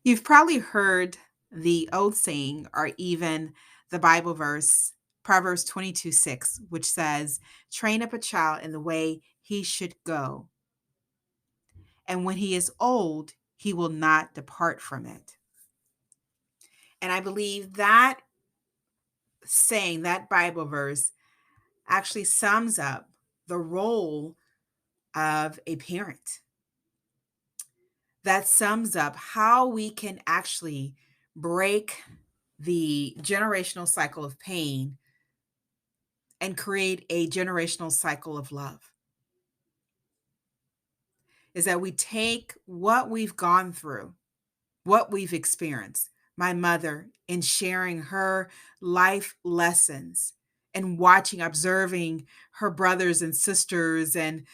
You've probably heard the old saying or even the Bible verse, Proverbs 22:6, which says, train up a child in the way he should go, and when he is old, he will not depart from it. And I believe that saying, that Bible verse, actually sums up the role of a parent. That sums up how we can actually break the generational cycle of pain and create a generational cycle of love. Is that we take what we've gone through, what we've experienced, my mother, in sharing her life lessons and watching, observing her brothers and sisters and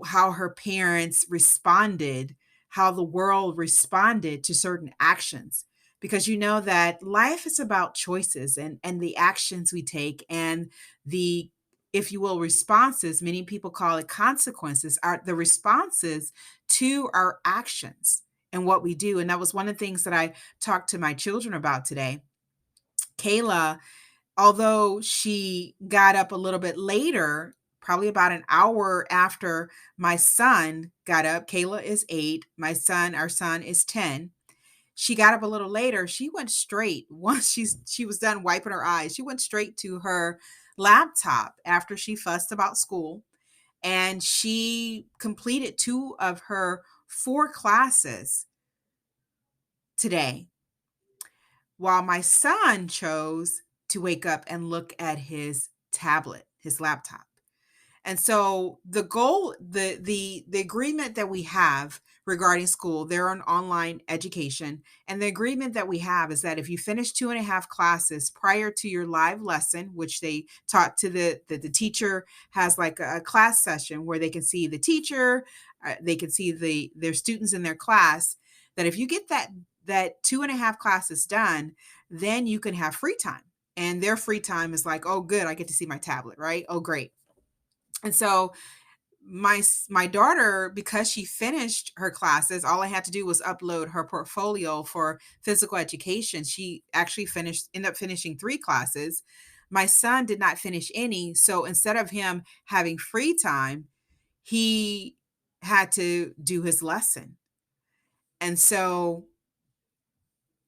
how her parents responded, how the world responded to certain actions. Because you know that life is about choices and the actions we take and the, if you will, responses, many people call it consequences, are the responses to our actions and what we do. And that was one of the things that I talked to my children about today. Kayla, although she got up a little bit later, probably about an hour after my son got up. Kayla is 8. Our son is 10. She got up a little later. She went straight once she was done wiping her eyes. She went straight to her laptop after she fussed about school, and she completed 2 of her 4 classes today, while my son chose to wake up and look at his tablet, his laptop. And so the goal, the agreement that we have regarding school, they're on online education. And the agreement that we have is that if you finish 2.5 classes prior to your live lesson, which they taught to the teacher has like a class session where they can see the teacher, they can see their students in their class, that if you get that 2.5 classes done, then you can have free time. And their free time is like, oh, good, I get to see my tablet, right? Oh, great. And so my daughter, because she finished her classes, all I had to do was upload her portfolio for physical education. She actually ended up finishing 3 classes. My son did not finish any. So instead of him having free time, he had to do his lesson. And so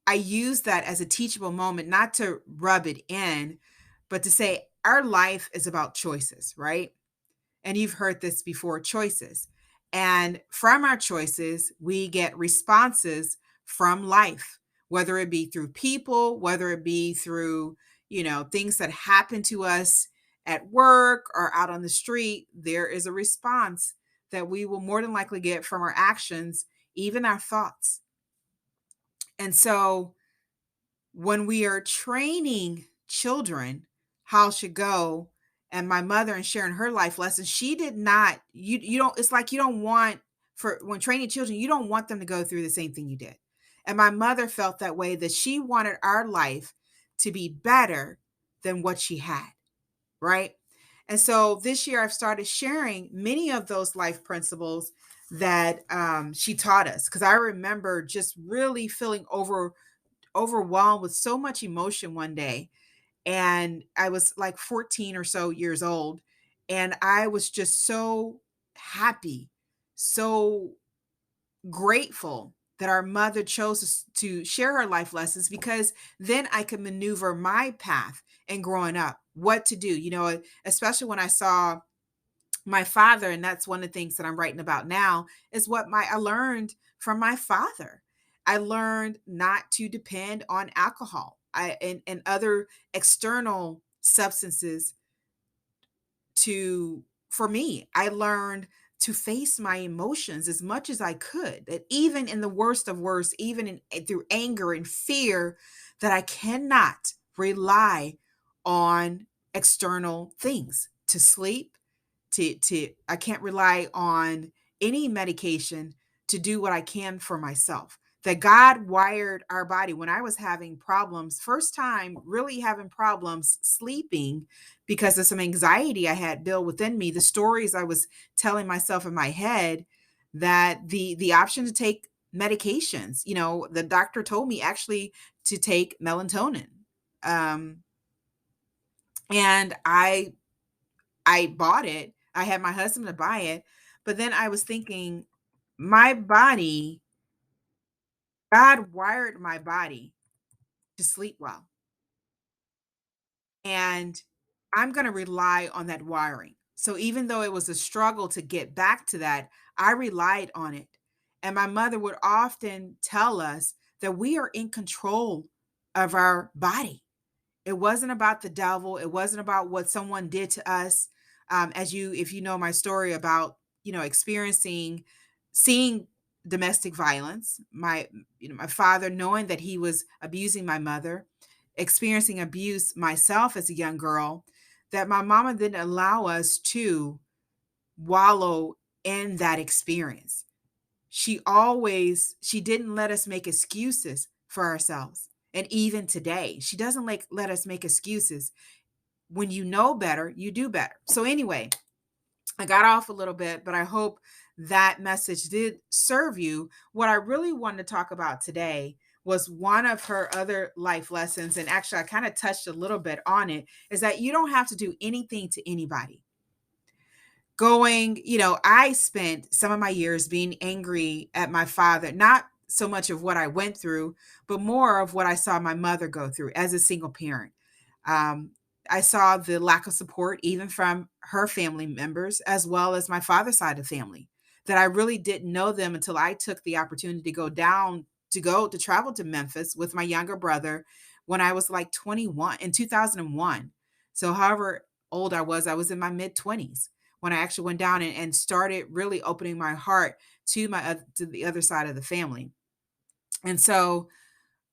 I use that as a teachable moment, not to rub it in, but to say our life is about choices, right? And you've heard this before, choices. And from our choices, we get responses from life, whether it be through people, whether it be through, things that happen to us at work or out on the street. There is a response that we will more than likely get from our actions, even our thoughts. And so when we are training children how should go, and my mother and sharing her life lessons, she did not, you don't, it's like you don't want, for when training children, you don't want them to go through the same thing you did. And my mother felt that way, that she wanted our life to be better than what she had, right? And so this year I've started sharing many of those life principles that she taught us, because I remember just really feeling overwhelmed with so much emotion one day. And I was like 14 or so years old. And I was just so happy, so grateful that our mother chose to share her life lessons, because then I could maneuver my path in growing up, what to do, especially when I saw my father. And that's one of the things that I'm writing about now, is what my I learned from my father. I learned not to depend on alcohol, and other external substances to for me. I learned to face my emotions as much as I could, that even in the worst of worst, even through anger and fear, that I cannot rely on external things to sleep, to I can't rely on any medication to do what I can for myself. That God wired our body. When I was having problems, first time really having problems sleeping because of some anxiety I had built within me, the stories I was telling myself in my head, that the option to take medications. The doctor told me actually to take melatonin. Um, and I bought it. I had my husband to buy it, but then I was thinking, my body, God wired my body to sleep well, and I'm going to rely on that wiring. So even though it was a struggle to get back to that, I relied on it. And my mother would often tell us that we are in control of our body. It wasn't about the devil. It wasn't about what someone did to us. If you know my story about, experiencing, seeing domestic violence, my father knowing that he was abusing my mother, experiencing abuse myself as a young girl, that my mama didn't allow us to wallow in that experience. She didn't let us make excuses for ourselves. And even today, she doesn't let us make excuses. When you know better, you do better. So anyway, I got off a little bit, but I hope that message did serve you. What I really wanted to talk about today was one of her other life lessons. And actually, I kind of touched a little bit on it, is that you don't have to do anything to anybody. I spent some of my years being angry at my father, not so much of what I went through, but more of what I saw my mother go through as a single parent. Um, I saw the lack of support, even from her family members, as well as my father's side of the family, that I really didn't know them until I took the opportunity to go to travel to Memphis with my younger brother when I was like 21 in 2001. So, however old I was in my mid 20s when I actually went down and started really opening my heart to the other side of the family. And so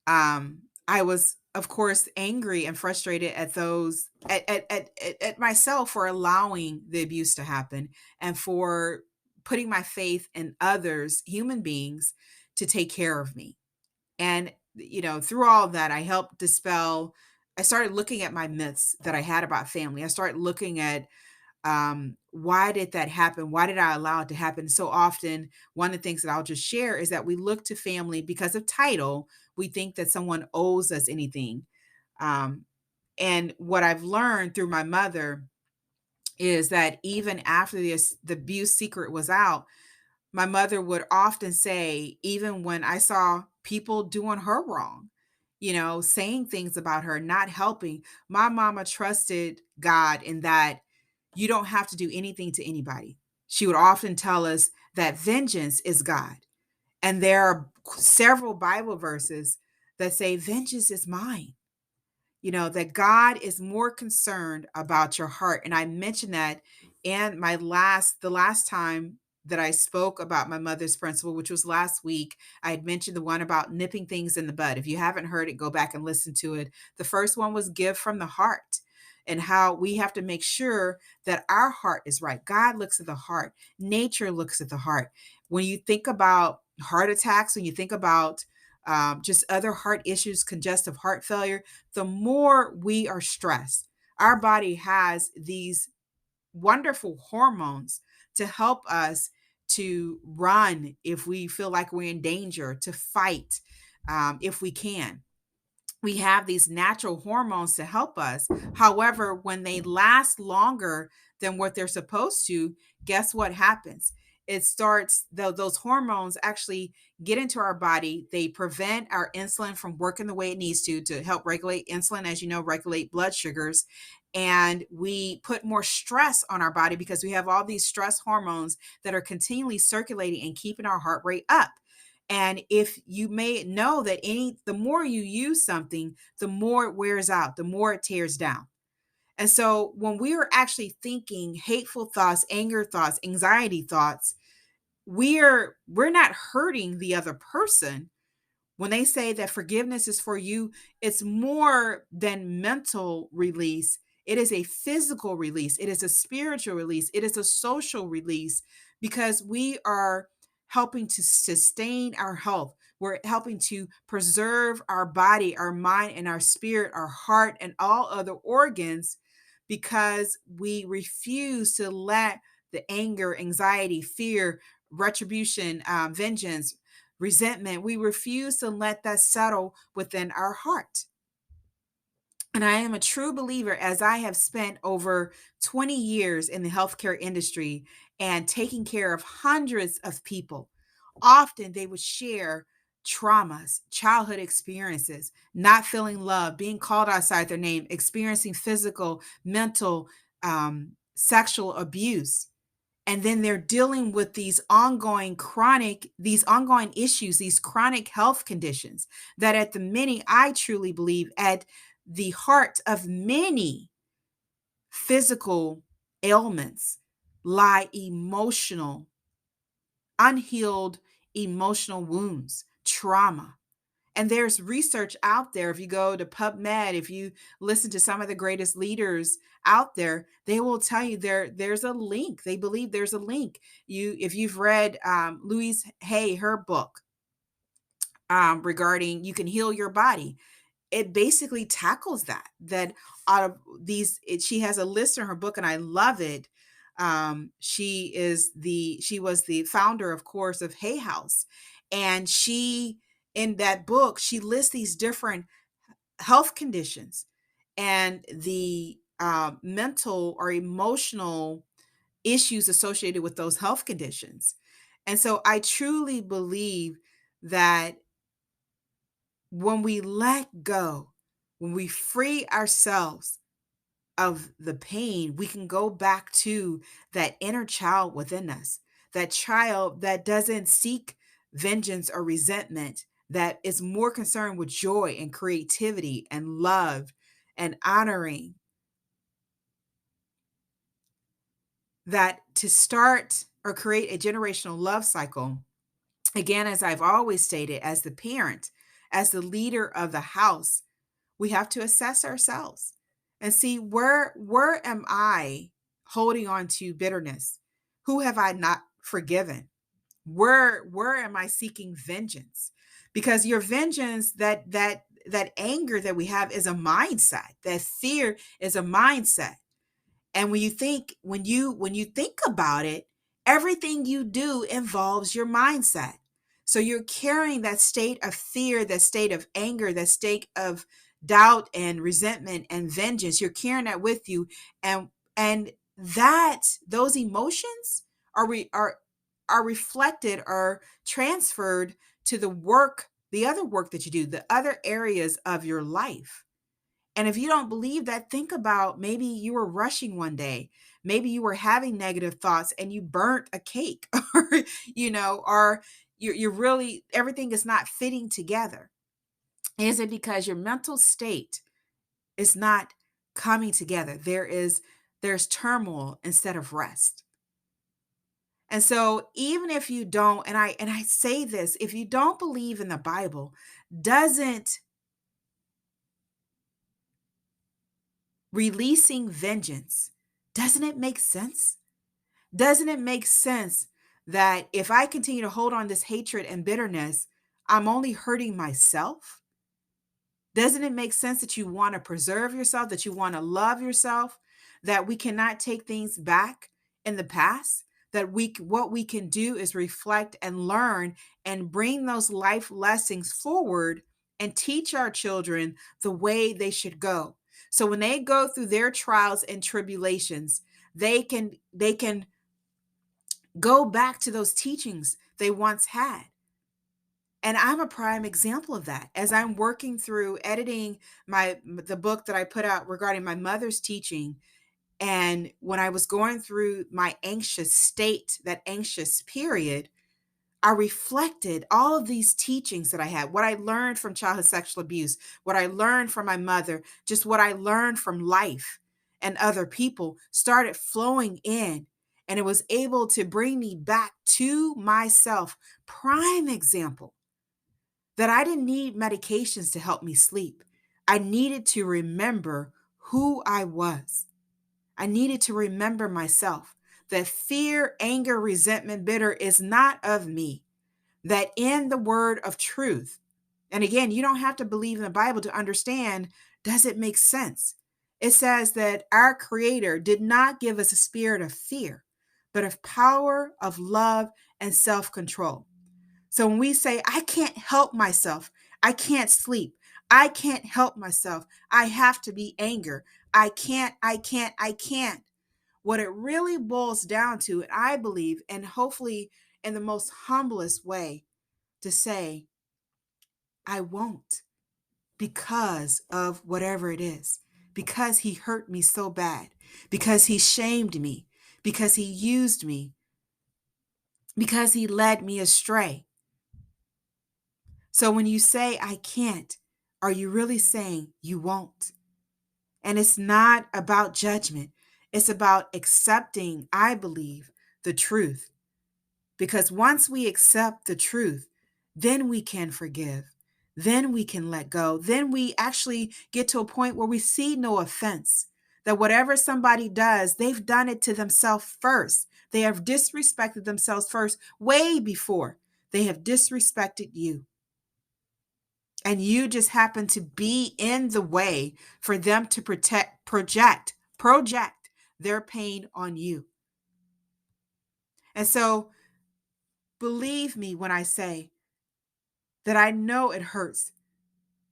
I was, of course, angry and frustrated at those at myself for allowing the abuse to happen and for putting my faith in others, human beings, to take care of me. And through all of that, I started looking at my myths that I had about family. I started looking at, why did that happen? Why did I allow it to happen? So often, one of the things that I'll just share is that we look to family because of title. We think that someone owes us anything. Um, and what I've learned through my mother is that even after the abuse secret was out, my mother would often say, even when I saw people doing her wrong, saying things about her, not helping, my mama trusted God in that you don't have to do anything to anybody. She would often tell us that vengeance is God. And there are several Bible verses that say, vengeance is mine. That God is more concerned about your heart. And I mentioned that in the last time that I spoke about my mother's principle, which was last week. I had mentioned the one about nipping things in the bud. If you haven't heard it, go back and listen to it. The first one was give from the heart, and how we have to make sure that our heart is right. God looks at the heart. Nature looks at the heart. When you think about heart attacks, when you think about just other heart issues, congestive heart failure, the more we are stressed, our body has these wonderful hormones to help us to run if we feel like we're in danger, to fight if we can. We have these natural hormones to help us. However, when they last longer than what they're supposed to, guess what happens? Those hormones actually get into our body. They prevent our insulin from working the way it needs to help regulate insulin, as you know, regulate blood sugars. And we put more stress on our body because we have all these stress hormones that are continually circulating and keeping our heart rate up. And if you may know that the more you use something, the more it wears out, the more it tears down. And so when we are actually thinking hateful thoughts, anger thoughts, anxiety thoughts, we're not hurting the other person. When they say that forgiveness is for you, it's more than mental release. It is a physical release. It is a spiritual release. It is a social release, because we are helping to sustain our health. We're helping to preserve our body, our mind, and our spirit, our heart, and all other organs, because we refuse to let the anger, anxiety, fear, retribution, vengeance, resentment. We refuse to let that settle within our heart. And I am a true believer, as I have spent over 20 years in the healthcare industry and taking care of hundreds of people. Often they would share traumas, childhood experiences, not feeling love, being called outside their name, experiencing physical, mental, sexual abuse. And then they're dealing with these ongoing issues, these chronic health conditions that at the many, I truly believe, at the heart of many physical ailments lie unhealed emotional wounds, trauma. And there's research out there. If you go to PubMed, if you listen to some of the greatest leaders out there, they will tell you there's a link. They believe there's a link. If you've read Louise Hay, her book regarding You Can Heal Your Body, it basically tackles that out of she has a list in her book, and I love it. She was the founder, of course, of Hay House, and in that book she lists these different health conditions and the mental or emotional issues associated with those health conditions. And so I truly believe that when we let go, when we free ourselves of the pain, we can go back to that inner child within us, that child that doesn't seek vengeance or resentment, that is more concerned with joy and creativity and love and honoring. That to start or create a generational love cycle, again, as I've always stated, as the parent, as the leader of the house, we have to assess ourselves and see where am I holding on to bitterness? Who have I not forgiven? Where am I seeking vengeance? Because your vengeance, that anger that we have, is a mindset. That fear is a mindset. And when you think about it, everything you do involves your mindset. So you're carrying that state of fear, that state of anger, that state of doubt and resentment and vengeance. You're carrying that with you, and that those emotions are reflected or transferred to the other work that you do, the other areas of your life. And if you don't believe that, think about, maybe you were rushing one day. Maybe you were having negative thoughts and you burnt a cake, or, or you're really, everything is not fitting together. Is it because your mental state is not coming together? There's turmoil instead of rest. And so even if you don't, and I say this, if you don't believe in the Bible, doesn't releasing vengeance, doesn't it make sense? Doesn't it make sense that if I continue to hold on this hatred and bitterness, I'm only hurting myself? Doesn't it make sense that you want to preserve yourself, that you want to love yourself, that we cannot take things back in the past, that what we can do is reflect and learn and bring those life lessons forward and teach our children the way they should go. So when they go through their trials and tribulations, they can go back to those teachings they once had. And I'm a prime example of that. As I'm working through editing the book that I put out regarding my mother's teaching, and when I was going through my anxious state, that anxious period, I reflected all of these teachings that I had, what I learned from childhood sexual abuse, what I learned from my mother, just what I learned from life and other people started flowing in. And it was able to bring me back to myself. Prime example that I didn't need medications to help me sleep. I needed to remember who I was. I needed to remember myself, that fear, anger, resentment, bitter is not of me. That in the word of truth, and again, you don't have to believe in the Bible to understand, does it make sense? It says that our Creator did not give us a spirit of fear, but of power, of love, and self control. So when we say, I can't help myself, I can't sleep, I can't help myself, I have to be anger, I can't. What it really boils down to, and I believe, and hopefully in the most humblest way, to say, I won't because of whatever it is, because he hurt me so bad, because he shamed me, because he used me, because he led me astray. So when you say, I can't, are you really saying you won't? And it's not about judgment. It's about accepting, I believe, the truth. Because once we accept the truth, then we can forgive. Then we can let go. Then we actually get to a point where we see no offense. That whatever somebody does, they've done it to themselves first. They have disrespected themselves first, way before they have disrespected you. And you just happen to be in the way for them to project their pain on you. And so believe me when I say that I know it hurts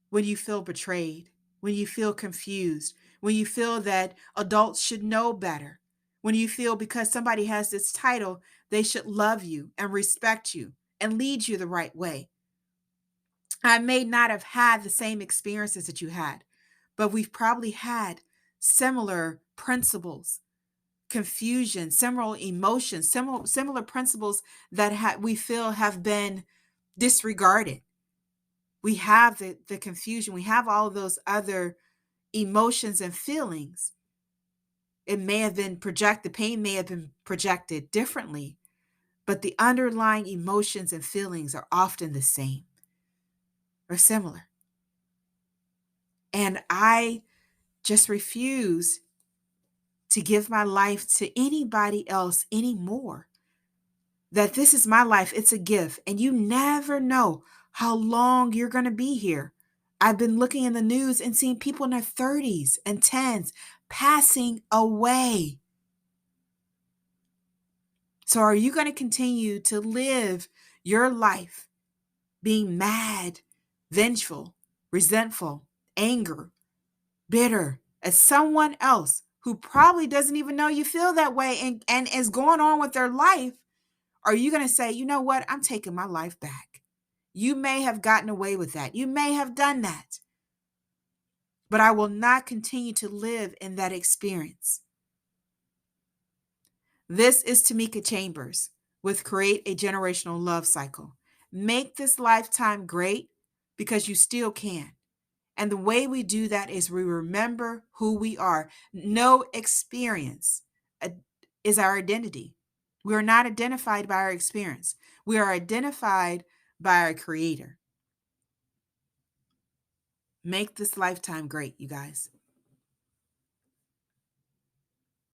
when you feel betrayed, when you feel confused, when you feel that adults should know better, when you feel because somebody has this title, they should love you and respect you and lead you the right way. I may not have had the same experiences that you had, but we've probably had similar principles, confusion, similar emotions, similar principles that we feel have been disregarded. We have the confusion, we have all of those other emotions and feelings. It may have been projected, pain may have been projected differently, but the underlying emotions and feelings are often the same or similar. And I just refuse to give my life to anybody else anymore. That this is my life, it's a gift, and you never know how long you're going to be here. I've been looking in the news and seeing people in their 30s and 10s passing away. So, are you going to continue to live your life being mad, vengeful, resentful, anger, bitter at someone else who probably doesn't even know you feel that way and is going on with their life? Are you going to say, you know what? I'm taking my life back. You may have gotten away with that. You may have done that. But I will not continue to live in that experience. This is Tamika Chambers with Create a Generational Love Cycle. Make this lifetime great because you still can. And the way we do that is we remember who we are. No experience is our identity. We are not identified by our experience. We are identified by our Creator. Make this lifetime great, you guys.